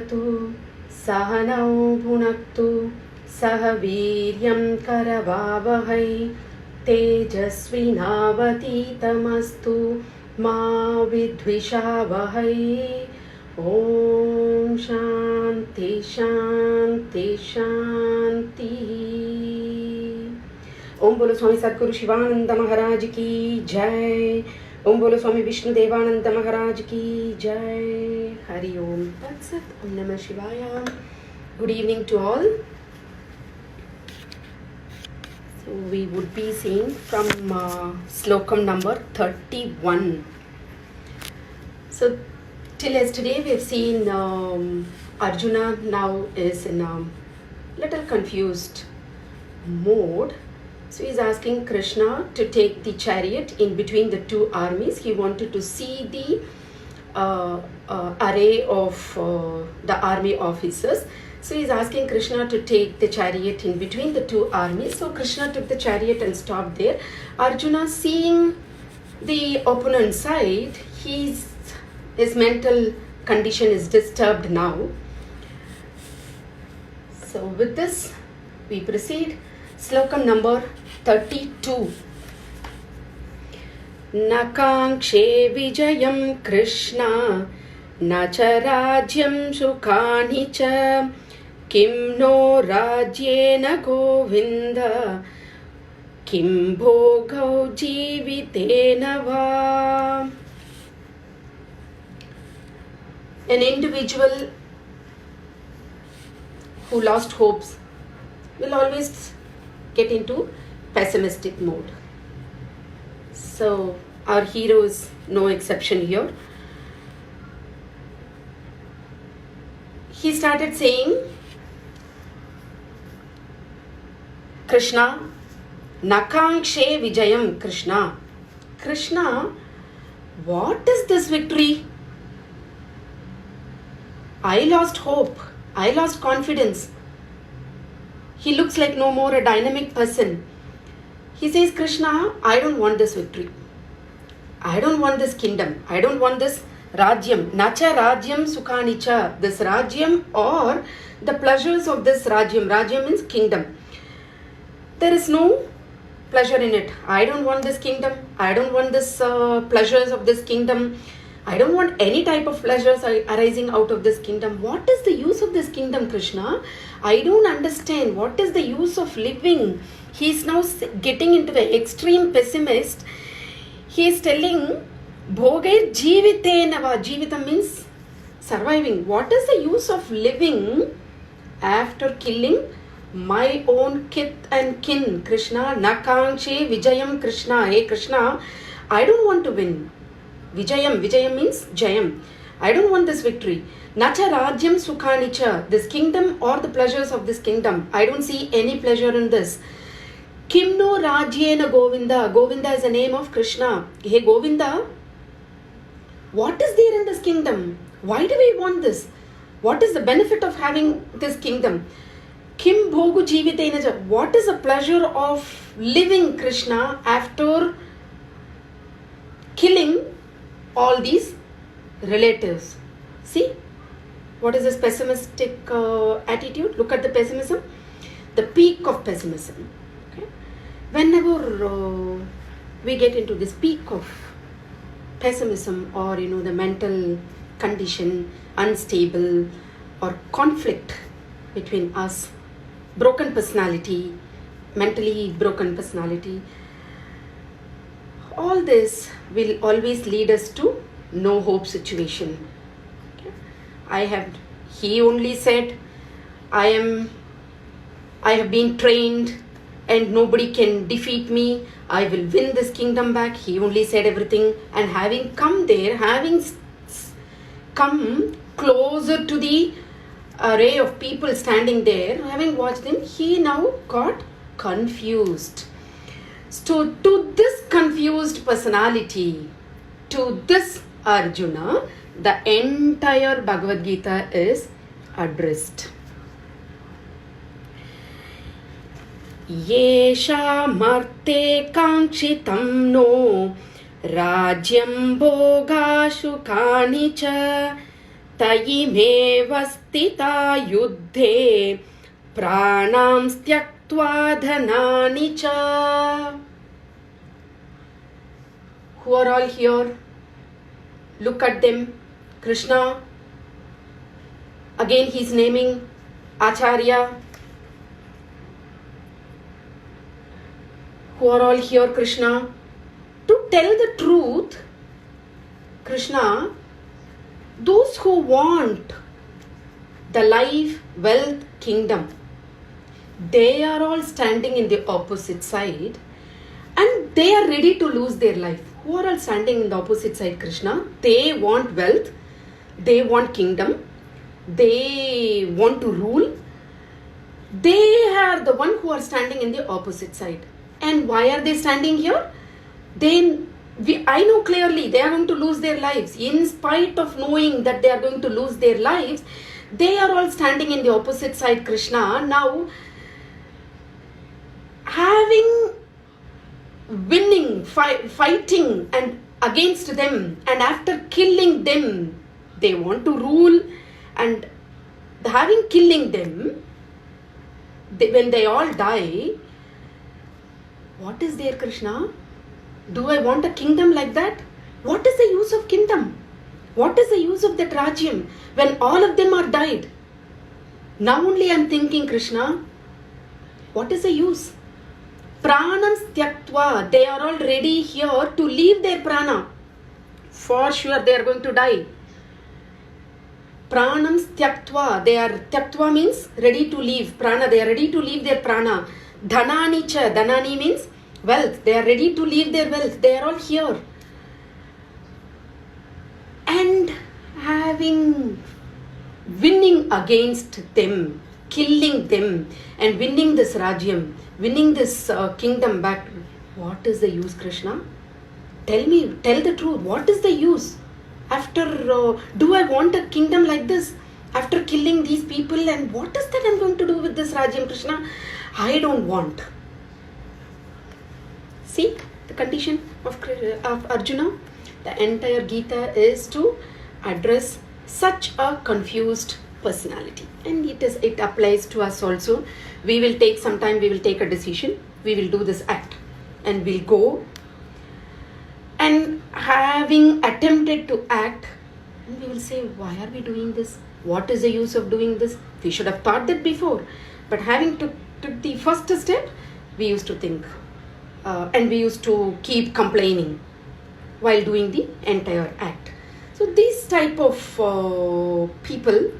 भवतु सहनौ भुनक्तु सह वीर्यं करवावहै तेजस्विनावतीतमस्तु मा विद्विषावहै। ओम शांति शांति शांति। ओम बोलो स्वामी सद्गुरु शिवानंद महाराज की जय। ओम बोलो स्वामी विष्णु देवानंद महाराज की जय। हरि ओम तत्सत। ओम नमः शिवाय। Good evening to all. So we would be seeing from slokam number 31. So till yesterday we have seen Arjuna now is in a little confused mode. So he is asking Krishna to take the chariot in between the two armies. He wanted to see the array of the army officers. So he is asking Krishna to take the chariot in between the two armies. So Krishna took the chariot and stopped there. Arjuna, seeing the opponent side, his mental condition is disturbed now. So with this we proceed. Slokam number 32. Nakankshe vijayam Krishna na cha rajyam sukani cha kim no rajyena govinda kim bhogau jivitena va. An individual who lost hopes will always get into pessimistic mode. So our hero is no exception here. He started saying, Krishna, Nakankshe Vijayam Krishna. Krishna, what is this victory? I lost hope. I lost confidence. He looks like no more a dynamic person. He says, Krishna, I don't want this victory. I don't want this kingdom. I don't want this Rajyam. Nacha Rajyam Sukhanicha. This Rajyam or the pleasures of this Rajyam. Rajyam means kingdom. There is no pleasure in it. I don't want this kingdom. I don't want this pleasures of this kingdom. I don't want any type of pleasures arising out of this kingdom. What is the use of this kingdom, Krishna? I don't understand. What is the use of living? He is now getting into the extreme pessimist. He is telling, Bhogair Jivitenava. Jivita means surviving. What is the use of living after killing my own kith and kin? Krishna, Nakankshe Vijayam Krishna. Hey Krishna, I don't want to win. Vijayam. Vijayam means Jayam. I don't want this victory. Nacha Rajyam Sukhanicha. This kingdom or the pleasures of this kingdom. I don't see any pleasure in this. Kimno Rajyena Govinda. Govinda is the name of Krishna. Hey Govinda, what is there in this kingdom? Why do we want this? What is the benefit of having this kingdom? Kim Bhogu Jivitenaja. What is the pleasure of living, Krishna, after killing all these relatives? See, what is this pessimistic attitude? Look at the pessimism, the peak of pessimism. Okay? Whenever we get into this peak of pessimism or the mental condition, unstable or conflict between us, broken personality, mentally broken personality, all this will always lead us to no hope situation. Okay? He only said, I have been trained and nobody can defeat me. I will win this kingdom back. He only said everything, and having come there, having come closer to the array of people standing there, having watched them, he now got confused. So to this confused personality, to this Arjuna, the entire Bhagavad Gita is addressed. Yeshamarte kangshitam no rajyam bhogashu kanicha तयिमेव स्थिता युद्धे प्राणां त्यक्त्वा धनानि च. Who are all here? Look at them. Krishna. Again he is naming Acharya. Who are all here, Krishna? To tell the truth, Krishna, those who want the life, wealth, kingdom, they are all standing in the opposite side and they are ready to lose their life. Who are all standing in the opposite side, Krishna? They want wealth, they want kingdom, they want to rule. They are the one who are standing in the opposite side. And why are they standing here? I know clearly they are going to lose their lives. In spite of knowing that they are going to lose their lives, they are all standing in the opposite side, Krishna. Now, winning, fighting and against them, and after killing them, they want to rule, and killing them, when they all die, what is there, Krishna? Do I want a kingdom like that? What is the use of kingdom? What is the use of that Rajyam when all of them are died? Now only I am thinking, Krishna, what is the use? Pranam tyaktva, they are all ready here to leave their prana. For sure they are going to die. Pranam tyaktva, tyaktva means ready to leave prana, they are ready to leave their prana. Dhanani cha, dhanani means wealth, they are ready to leave their wealth, they are all here. And winning against them, killing them, and winning this Rajyam, winning this kingdom back. What is the use, Krishna? Tell me, tell the truth. What is the use? Do I want a kingdom like this? After killing these people, and what is that I'm going to do with this Rajyam, Krishna? I don't want. See the condition of Arjuna? The entire Gita is to address such a confused personality, and it applies to us also. We will take some time, we will take a decision, we will do this act, and we'll go. And having attempted to act, we will say, why are we doing this? What is the use of doing this? We should have thought that before. But having took the first step, we used to think, and we used to keep complaining while doing the entire act. So these type of people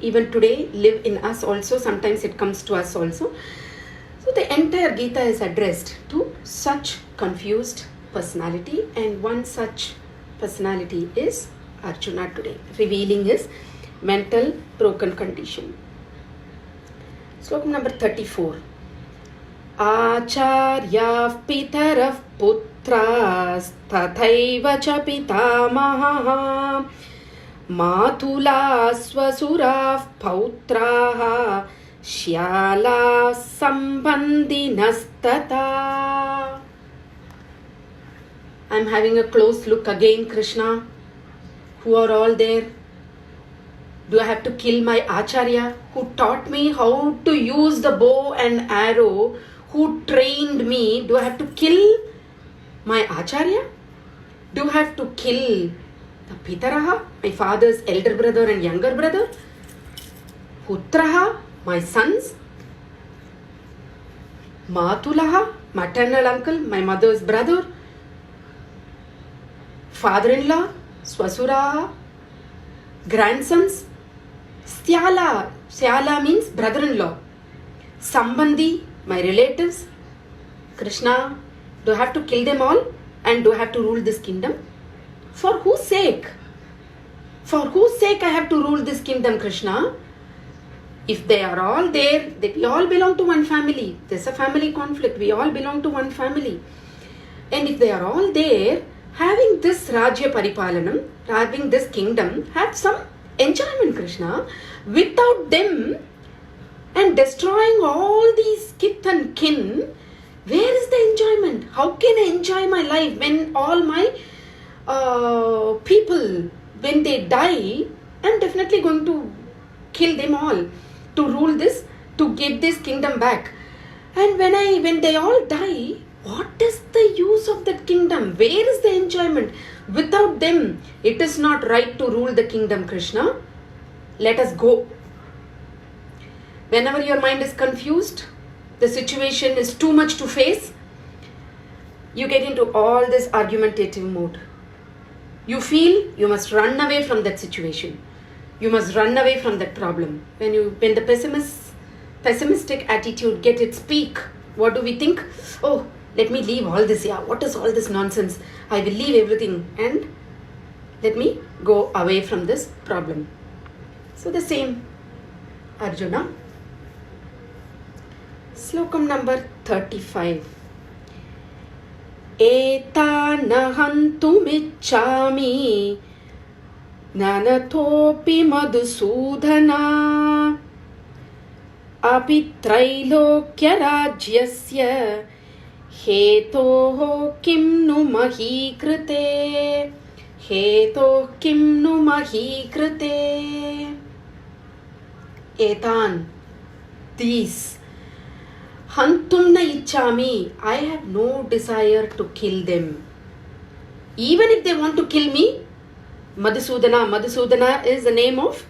even today live in us also. Sometimes it comes to us also. So the entire Gita is addressed to such confused personality, and one such personality is Arjuna today, revealing his mental broken condition. Slokam number 34. Acharya pitarah putras tathaiva cha pitamaha matula swasurav pautraha shyala sambandhinastata. I am having a close look again, Krishna. Who are all there? Do I have to kill my Acharya, who taught me how to use the bow and arrow, who trained me? Do I have to kill my Acharya? Do I have to kill the Pitaraha, my father's elder brother and younger brother? Putraha, my sons? Matulaha, maternal uncle, my mother's brother? Father-in-law, Swasuraha, grandsons? Syala, Syala means brother-in-law. Sambandhi, my relatives. Krishna, do I have to kill them all? And do I have to rule this kingdom? For whose sake? For whose sake I have to rule this kingdom, Krishna? If they are all there, we all belong to one family. There's a family conflict. We all belong to one family. And if they are all there, having this Rajya Paripalanam, having this kingdom, have some enjoyment, Krishna. Without them and destroying all these kith and kin, where is the enjoyment? How can I enjoy my life when all my people, when they die, I'm definitely going to kill them all, to rule this, to give this kingdom back. And when they all die, what is the use of that kingdom? Where is the enjoyment? Without them, it is not right to rule the kingdom, Krishna. Let us go. Whenever your mind is confused, the situation is too much to face, you get into all this argumentative mode. You feel you must run away from that situation. You must run away from that problem. When the pessimistic attitude gets its peak, what do we think? Oh, let me leave all this. Yeah, what is all this nonsense? I will leave everything and let me go away from this problem. So the same, Arjuna. Slokam number 35. Etanahantumi nanatopi madhusudhana api trailokya rajyasya hetoh kim nu mahi krite hetoh kim nu mahi krite. Etan, these Hantum na ichami, I have no desire to kill them. Even if they want to kill me, Madhusudana is the name of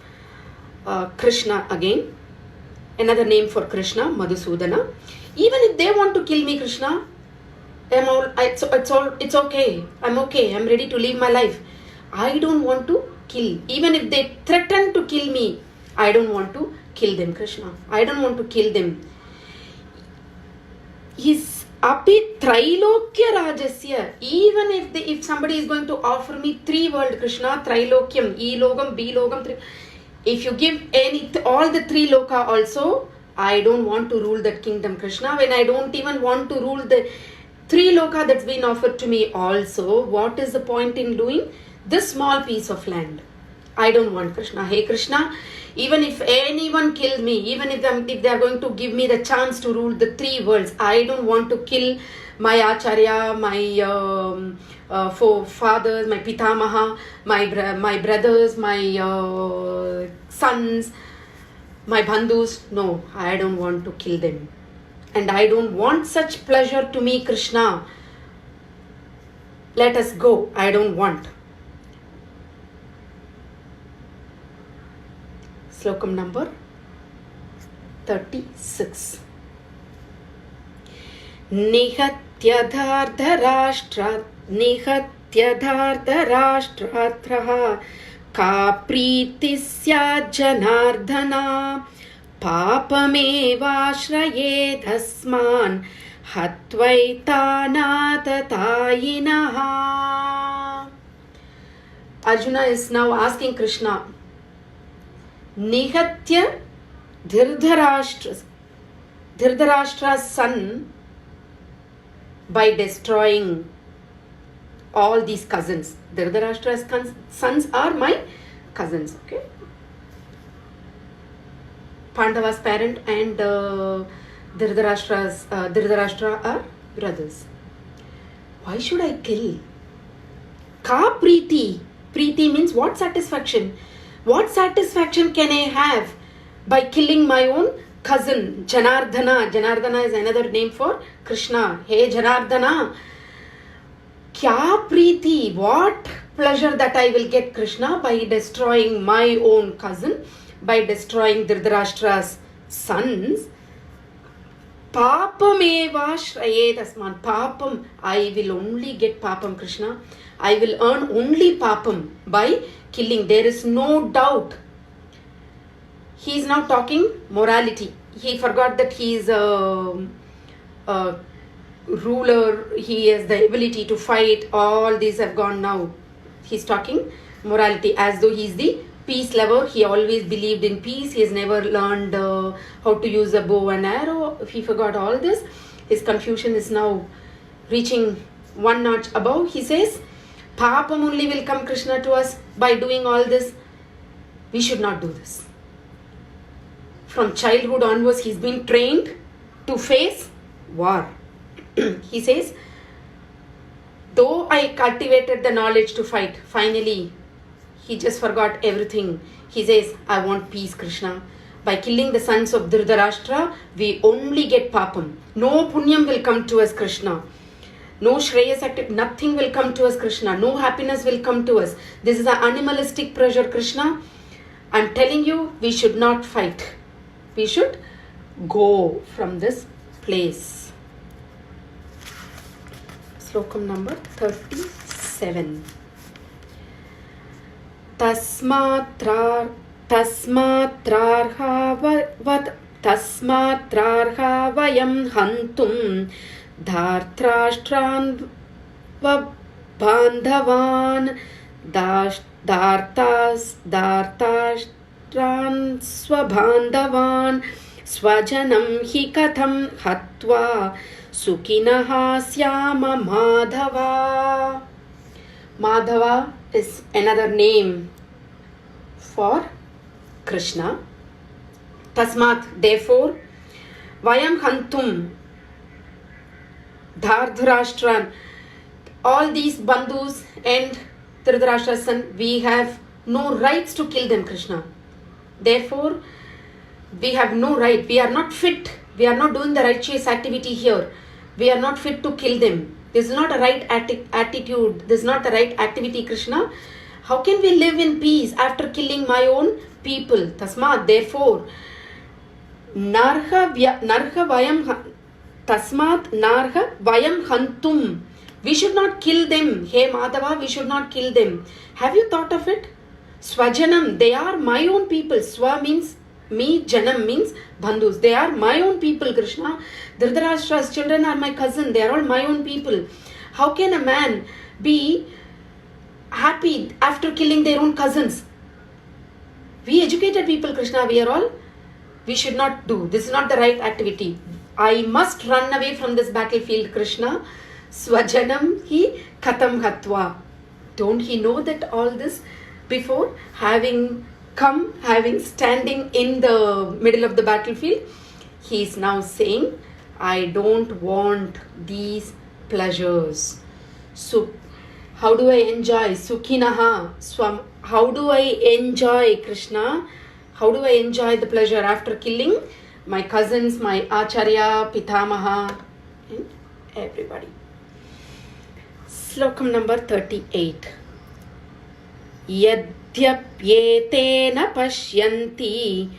Krishna again. Another name for Krishna, Madhusudana. Even if they want to kill me, Krishna, it's okay. I'm okay. I'm ready to live my life. I don't want to kill. Even if they threaten to kill me, I don't want to kill them, Krishna. I don't want to kill them. Is api trailokya rajasya. Even if somebody is going to offer me 3 world, Krishna, trilokyam, E-logam, B-logam, if you give all the 3 loka also, I don't want to rule that kingdom, Krishna. When I don't even want to rule the 3 loka that's been offered to me also, what is the point in doing this small piece of land? I don't want, Krishna. Hey Krishna, even if anyone kills me, even if they are going to give me the chance to rule the 3 worlds, I don't want to kill my Acharya, my fathers, my Pitamaha, my brothers, my sons, my bandhus. No, I don't want to kill them. And I don't want such pleasure to me, Krishna. Let us go. I don't want. Slokam number 36. Nihatya dhartarashtratraha ka priti sya janardhana papamevashraye dhasman hatvaitanatayinaha. Arjuna is now asking Krishna, Nihatya Dhritarashtra's son by destroying all these cousins. Dhritarashtra's sons are my cousins. Okay. Pandava's parent and Dhritarashtra are brothers. Why should I kill? Ka priti. Priti means what satisfaction? What satisfaction can I have by killing my own cousin, Janardhana? Janardhana is another name for Krishna. Hey Janardhana, kya priti? What pleasure that I will get, Krishna, by destroying my own cousin, by destroying Dhritarashtra's sons? Papam eva shraye tasman. Papam, I will only get papam, Krishna. I will earn only papam by killing. There is no doubt. He is now talking morality. He forgot that he is a ruler. He has the ability to fight. All these have gone now. He's talking morality as though he is the peace lover. He always believed in peace. He has never learned how to use a bow and arrow. He forgot all this. His confusion is now reaching one notch above. He says, Papam only will come, Krishna, to us by doing all this. We should not do this. From childhood onwards, he's been trained to face war. He says, though I cultivated the knowledge to fight, finally he just forgot everything. He says, I want peace, Krishna. By killing the sons of Dhritarashtra, we only get papam. No punyam will come to us, Krishna. No shreyas active, nothing will come to us, Krishna. No happiness will come to us. This is an animalistic pressure, Krishna. I'm telling you, we should not fight. We should go from this place. Slokam number 37. Tasmatrarha vayam hantum dhartrashtran bandhavan dhartashtran swabandhavan swajanam hi katham hatva sukinaha syama madhava. Madhava is another name for Krishna. Tasmat, therefore, vayam hantum Dhritarashtra, all these bandhus and Dhritarashtra's son, we have no rights to kill them, Krishna. Therefore, we have no right. We are not fit. We are not doing the righteous activity here. We are not fit to kill them. This is not a right attitude. This is not the right activity, Krishna. How can we live in peace after killing my own people? Tasmat, therefore, Narha vayam Tasmat narha vayam hantum. We should not kill them. Hey Madhava, we should not kill them. Have you thought of it? Swajanam, they are my own people. Swa means me, Janam means bandhus. They are my own people, Krishna. Dhritarashtra's children are my cousin. They are all my own people. How can a man be happy after killing their own cousins? We educated people, Krishna, we should not do. This is not the right activity. I must run away from this battlefield, Krishna. Swajanam hi katham hatva. Don't he know that all this before having standing in the middle of the battlefield? He is now saying, I don't want these pleasures. So, how do I enjoy? Sukhinaha swam. How do I enjoy, Krishna? How do I enjoy the pleasure after killing my cousins, my Acharya, Pitamaha, and everybody? Slokam number 38. Yadyapyetena pashyanti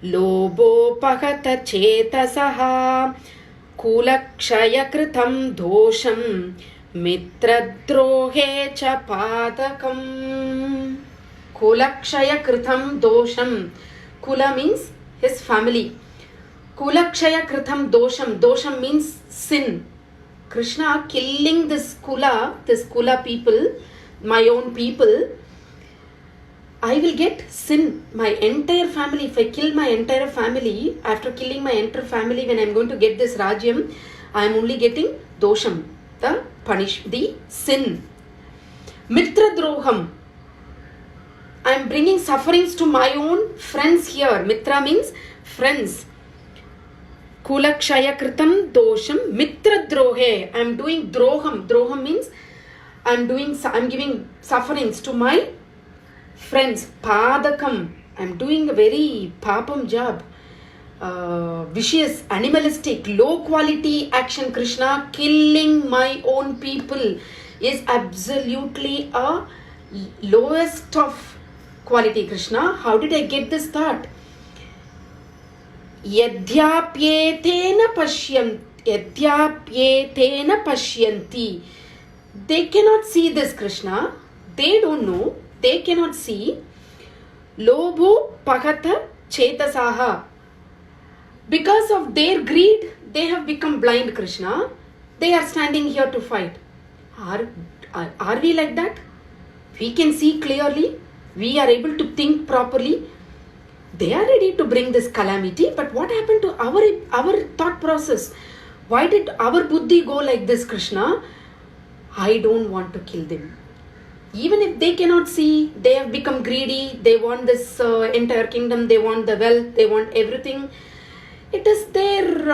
lobopahata chetasaha kulakshaya kritam dosham mitradrohe cha padakam. Kulakshaya kritam dosham. Kula means his family. Kulakshaya kritam dosham. Dosham means sin. Krishna killing this Kula people, my own people, I will get sin. My entire family, if I kill my entire family, after killing my entire family, when I am going to get this Rajyam, I am only getting dosham, the sin. Mitra droham. I am bringing sufferings to my own friends here. Mitra means friends. Kulakshaya kritam dosham mitra drohe. I am doing droham. Droham means I am giving sufferings to my friends. Padakam. I am doing a very papam job. Vicious, animalistic, low quality action, Krishna. Killing my own people is absolutely a lowest of quality, Krishna. How did I get this thought? Yadyapyetena pashyanti. They cannot see this, Krishna. They don't know. They cannot see. Lobho pahata chetasaha. Because of their greed, they have become blind, Krishna. They are standing here to fight. Are we like that? We can see clearly. We are able to think properly. They are ready to bring this calamity, but what happened to our thought process? Why did our buddhi go like this, Krishna? I don't want to kill them. Even if they cannot see, they have become greedy. They want this entire kingdom. They want the wealth. They want everything. It is their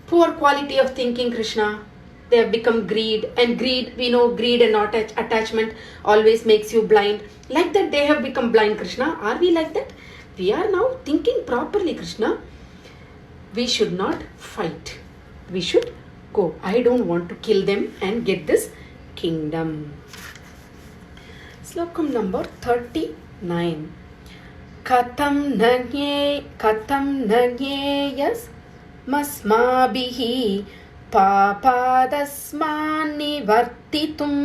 poor quality of thinking, Krishna. They have become greed, and greed, we know greed and not attachment always makes you blind. Like that, they have become blind, Krishna. Are we like that? We are now thinking properly, Krishna. We should not fight. We should go. I don't want to kill them and get this kingdom. Slokam number 39. Katam nagyeyas masmabhihi पापादस्मान् निवर्तितुं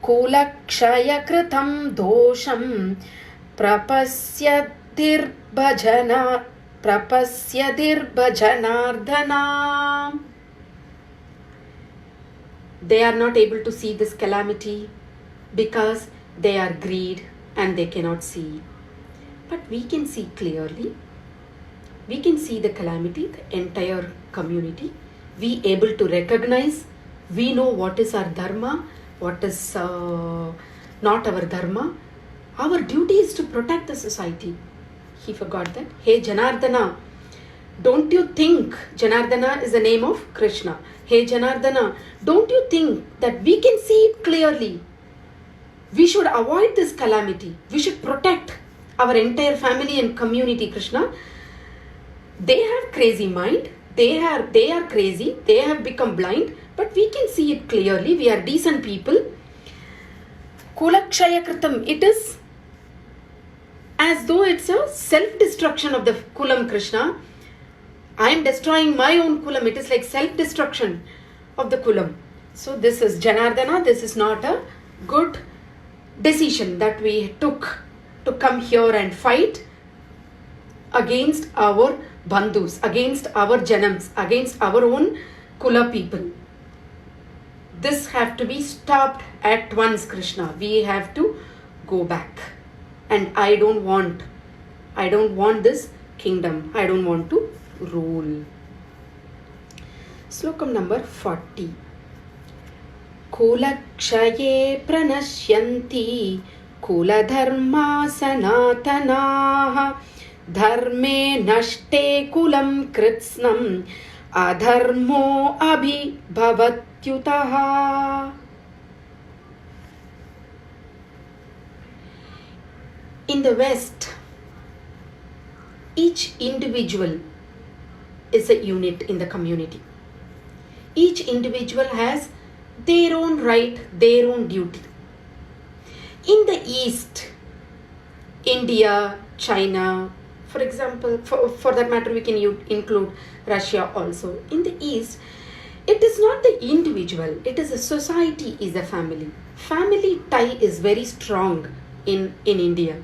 कुलक्षयकृतं दोषं प्रपश्यतिर्भजनार्दना. They are not able to see this calamity because they are greed and they cannot see. But we can see clearly. We can see the calamity, the entire community. We able to recognize, we know what is our dharma, what is not our dharma. Our duty is to protect the society. He forgot that. Hey Janardana, don't you think Janardana is the name of Krishna? Hey Janardana, don't you think that we can see it clearly? We should avoid this calamity. We should protect our entire family and community, Krishna. They have crazy mind. They are crazy. They have become blind. But we can see it clearly. We are decent people. Kulakshaya kritam. It is as though it's a self-destruction of the kulam, Krishna. I am destroying my own kulam. It is like self-destruction of the kulam. So this is Janardana. This is not a good decision that we took to come here and fight against our bandhus, against our janams, against our own kula people. This have to be stopped at once, Krishna. We have to go back. And I don't want this kingdom. I don't want to rule. Slokam number 40. Kulakshaye pranashyanti kuladharma sanatanaha dharme nashte kulam kritsnam adharmo abhibhavatyutaha. In the West, each individual is a unit in the community. Each individual has their own right, their own duty. In the East, India, China, for example, for that matter, we can include Russia also. In the East, it is not the individual, it is a society, is a family. Family tie is very strong in India.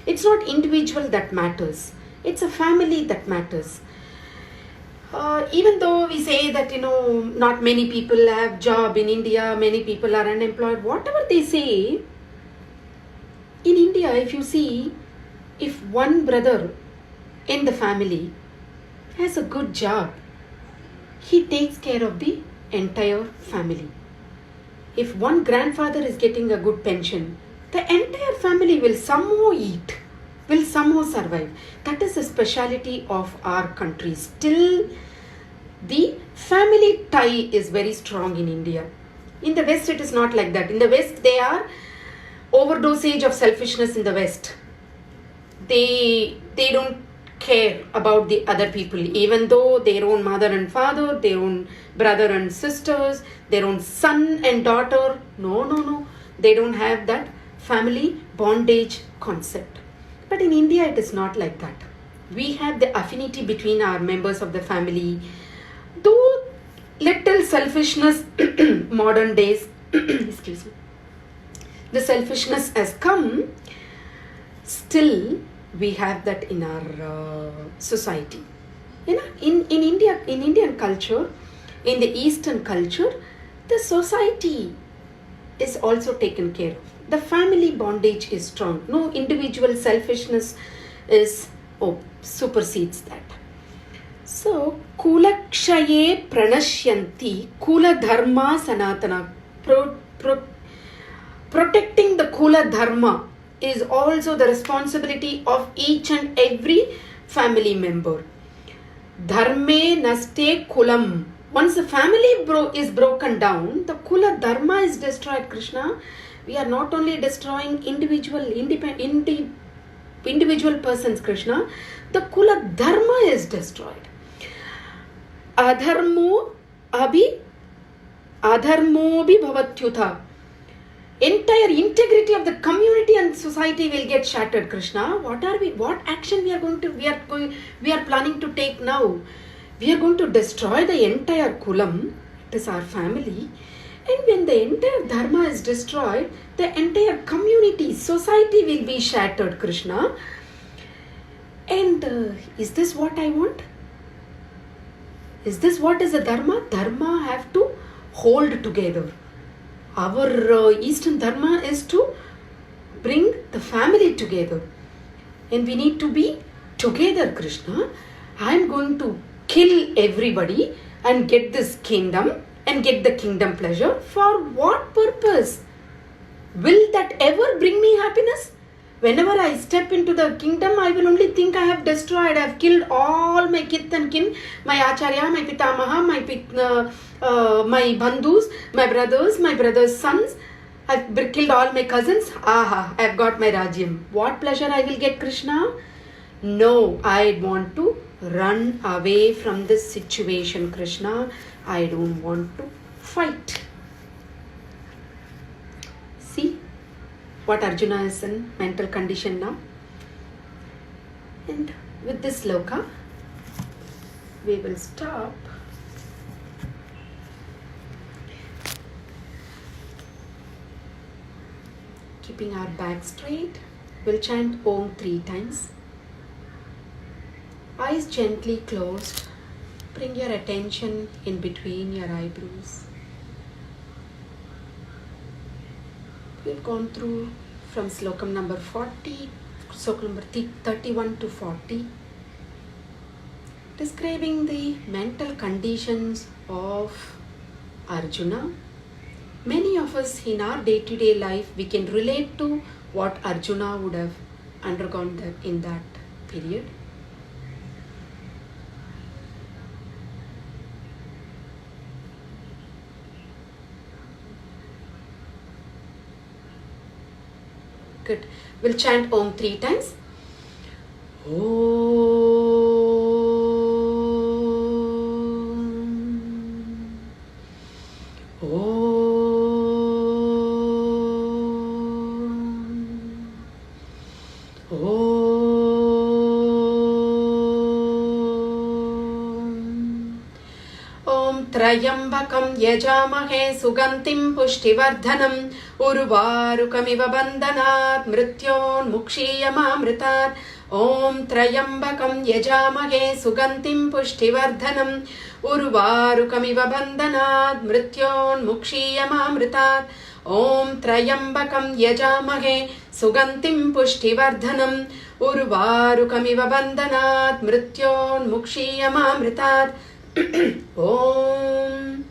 It's not individual that matters. It's a family that matters. Even though we say that, not many people have job in India, many people are unemployed, whatever they say, in India, if you see, if one brother in the family has a good job, he takes care of the entire family. If one grandfather is getting a good pension, the entire family will somehow eat, will somehow survive. That is the speciality of our country. Still, the family tie is very strong in India. In the West, it is not like that. In the West, they are overdosage of selfishness in the West. They don't care about the other people, even though their own mother and father, their own brother and sisters, their own son and daughter. No. They don't have that family bondage concept. But in India, it is not like that. We have the affinity between our members of the family. Though little selfishness, modern days, excuse me, the selfishness has come, still we have that in our society. In India, in Indian culture, in the Eastern culture, the society is also taken care of. The family bondage is strong. No individual selfishness supersedes that. So, kulakshaye pranashyanti kula dharma sanatana. Protecting the kula dharma is also the responsibility of each and every family member. Dharme naste kulam. Once the family is broken down, the Kula Dharma is destroyed, Krishna. We are not only destroying individual persons, Krishna. The Kula Dharma is destroyed. Adharmo bhi bhavatyutha. Entire integrity of the community and society will get shattered, Krishna. What action we are planning to take now? We are going to destroy the entire kulam. It is our family. And when the entire dharma is destroyed, the entire community, society will be shattered, Krishna. And is this what I want? Is this what is a dharma? Dharma have to hold together. Our Eastern Dharma is to bring the family together. And we need to be together, Krishna. I am going to kill everybody and get this kingdom and get the kingdom pleasure. For what purpose? Will that ever bring me happiness? Whenever I step into the kingdom, I will only think I have destroyed, I have killed all my kith and kin, my acharya, my pitamaha, my bandhus, my brothers' sons. I have killed all my cousins. Aha, I have got my Rajyam. What pleasure I will get, Krishna? No, I want to run away from this situation, Krishna. I don't want to fight. See what Arjuna is in mental condition now. And with this sloka, we will stop. Keeping our back straight, we'll chant Om 3 times. Eyes gently closed. Bring your attention in between your eyebrows. We've gone through from slokam number 40, slokam number 31 to 40, describing the mental conditions of Arjuna. Many of us in our day-to-day life, we can relate to what Arjuna would have undergone in that period. Good. We'll chant Om 3 times. Om. Om. Om. Om Trayambakam Yajamahe Sugantim Pushtivardhanam Urvarukamiva Bandhanat Mrityon Mukshiyamamritat. Om Trayambakam Yajamahe Sugantim Pushtivardhanam Urvarukamiva Bandhanat Mrityon Mukshiyamamritat. Om Trayambakam Yajamahe Sugantim Pushtivardhanam Urvarukamiva Bandhanat Mrityon Mukshiyamamritat. Om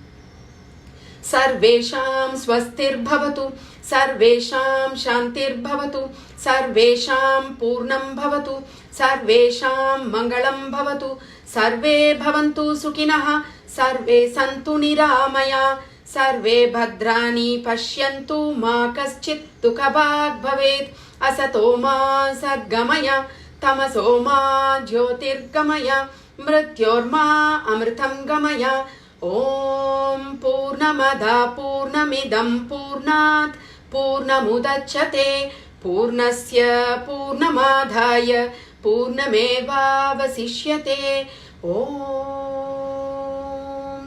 Sarvesham Swastir Bhavatu, Sarvesham Shantir Bhavatu, Sarvesham Purnam Bhavatu, Sarvesham Mangalam Bhavatu, Sarve Bhavantu Sukhinaha, Sarve Santu Niramaya, Sarve Bhadrani Pashyantu Ma Kaschit Dukhabhag Bhavet, Asato Ma Sadgamaya, Tamaso Ma Jyotirgamaya, Mrityorma Amritam Gamaya. Om Purnamada Purnamidam Purnat Purnamudachyate Purnasya Purnamadhaya Purnameva Vasishyate. Om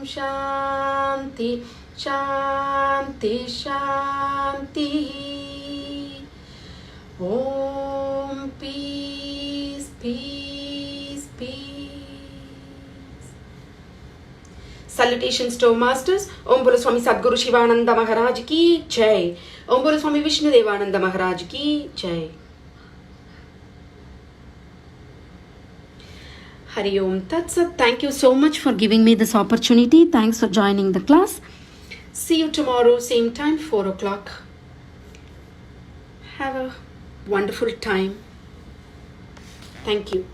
Shanti Shanti Shanti. Om Peace Peace Peace. Salutations to Masters. Om Bolo Swami Sadguru Shivananda Maharaj Ki Jai. Om Bolo Swami Vishnu Devananda Maharaj Ki Jai. Hari Om Tat Sat. Thank you so much for giving me this opportunity. Thanks for joining the class. See you tomorrow, same time, 4 o'clock. Have a wonderful time. Thank you.